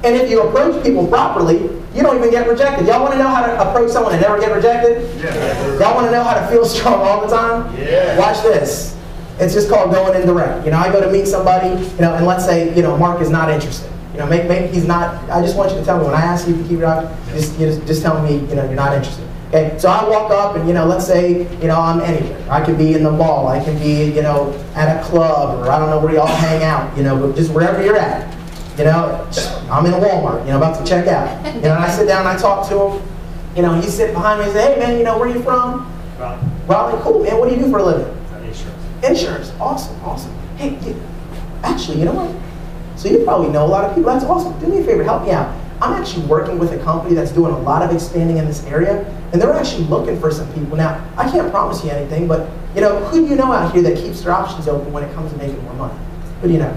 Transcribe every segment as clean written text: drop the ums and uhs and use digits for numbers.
And if you approach people properly, you don't even get rejected. Y'all want to know how to approach someone and never get rejected? Yeah. Y'all want to know how to feel strong all the time? Yeah. Watch this. It's just called going indirect. You know, I go to meet somebody, you know, and let's say, you know, Mark is not interested. You know, maybe he's not. I just want you to tell me when I ask you to keep your options, just tell me, you know, you're not interested. Okay, so I walk up and, you know, let's say, you know, I'm anywhere. I could be in the mall, I can be, you know, at a club, or I don't know where y'all hang out, you know, but just wherever you're at. You know, I'm in a Walmart, you know, about to check out. You know, and I sit down and I talk to him. You know, he sits behind me and says, hey man, you know, where are you from? Raleigh. Raleigh, cool, man, what do you do for a living? Insurance. Insurance, awesome, awesome. Hey, actually, you know what? So you probably know a lot of people, that's awesome. Do me a favor, help me out. I'm actually working with a company that's doing a lot of expanding in this area, and they're actually looking for some people. Now, I can't promise you anything, but, you know, who do you know out here that keeps their options open when it comes to making more money? Who do you know?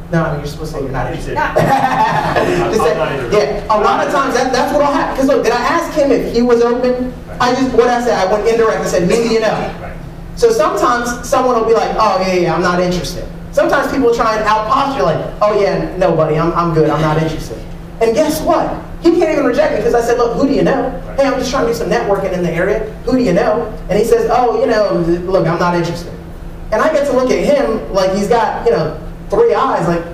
No, I mean, you're supposed to say you're not interested. Just say, yeah, a lot of times that's what will happen. Because look, did I ask him if he was open? What I said, I went indirect. I said, who do you know? So sometimes someone will be like, oh, yeah, I'm not interested. Sometimes people try and out-posture like, oh, yeah, no, buddy, I'm good, I'm not interested. And guess what? He can't even reject me because I said, look, who do you know? Hey, I'm just trying to do some networking in the area. Who do you know? And he says, oh, you know, look, I'm not interested. And I get to look at him like he's got, you know, 3 eyes, like,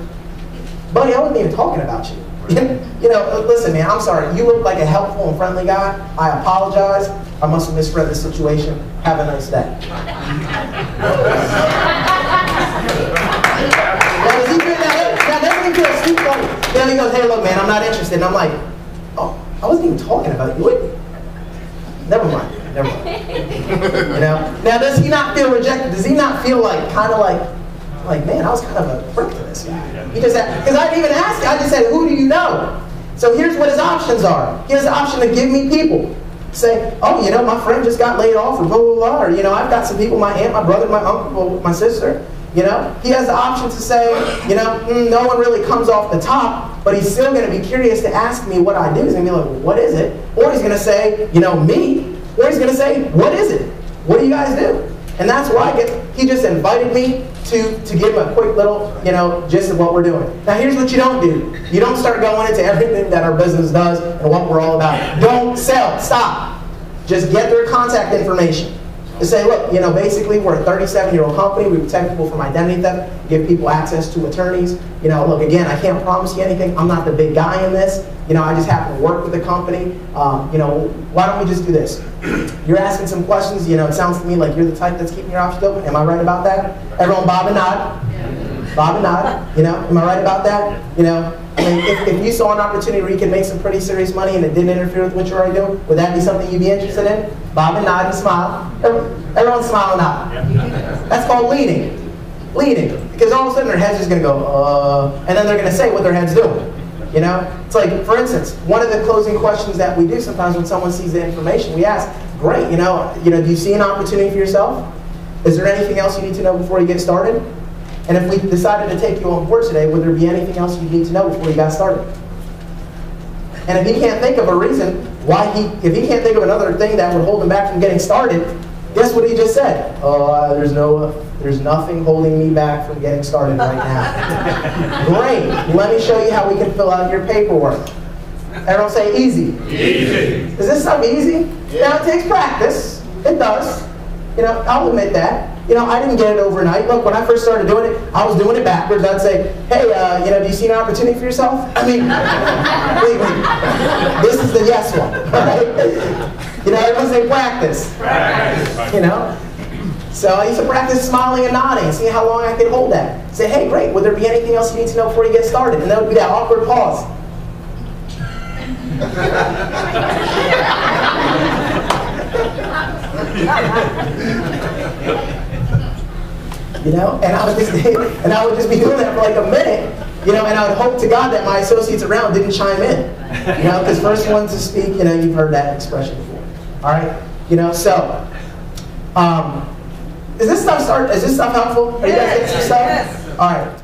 buddy, I wasn't even talking about you. You know, listen, man, I'm sorry. You look like a helpful and friendly guy. I apologize. I must have misread the situation. Have a nice day. Now he goes, hey, look, man, I'm not interested. And I'm like, oh, I wasn't even talking about you. Never mind. Never mind. You know? Now, does he not feel rejected? Does he not feel like, kind of like, man, I was kind of a prick to this guy? He just, because I didn't even ask him. I just said, who do you know? So here's what his options are. He has the option to give me people. Say, oh, you know, my friend just got laid off, or blah, blah, blah. Or, you know, I've got some people, my aunt, my brother, my uncle, my sister. You know, he has the option to say, you know, no one really comes off the top, but he's still going to be curious to ask me what I do. He's going to be like, well, what is it? Or he's going to say, you know, me. Or he's going to say, what is it? What do you guys do? And that's why he just invited me to give him a quick little, you know, gist of what we're doing. Now here's what you don't do. You don't start going into everything that our business does and what we're all about. Don't sell. Stop. Just get their contact information. To say, look, you know, basically we're a 37-year-old company. We protect people from identity theft, give people access to attorneys. You know, look, again, I can't promise you anything. I'm not the big guy in this. You know, I just happen to work with the company. You know, why don't we just do this? You're asking some questions. You know, it sounds to me like you're the type that's keeping your options open. Am I right about that? Everyone bob and nod. Bob and nod. You know, am I right about that? You know, I mean, if you saw an opportunity where you could make some pretty serious money and it didn't interfere with what you're already doing, would that be something you'd be interested in? Bob and nod and smile. Everyone smile and nod. That's called leading. Leading. Because all of a sudden their head's just going to go, and then they're going to say what their head's doing. You know? It's like, for instance, one of the closing questions that we do sometimes when someone sees the information, we ask, great, you know, do you see an opportunity for yourself? Is there anything else you need to know before you get started? And if we decided to take you on board today, would there be anything else you need to know before you got started? And if he can't think of a reason why if he can't think of another thing that would hold him back from getting started, guess what he just said? There's nothing holding me back from getting started right now. Great. Let me show you how we can fill out your paperwork. Everyone say easy. Easy. Is this stuff easy? Yeah. Now it takes practice. It does. You know, I'll admit that. You know, I didn't get it overnight. Look, when I first started doing it, I was doing it backwards. I'd say, hey, you know, do you see an opportunity for yourself? I mean, wait. This is the yes one, right? You know, everyone say practice. Practice. You know? So I used to practice smiling and nodding and see how long I could hold that. Say, hey, great, would there be anything else you need to know before you get started? And that would be that awkward pause. You know, and I would just be doing that for like a minute, you know, and I would hope to God that my associates around didn't chime in, you know, because first one to speak, you know, you've heard that expression before, all right, you know. So, is this stuff helpful? Are you guys getting some stuff? Yes. All right.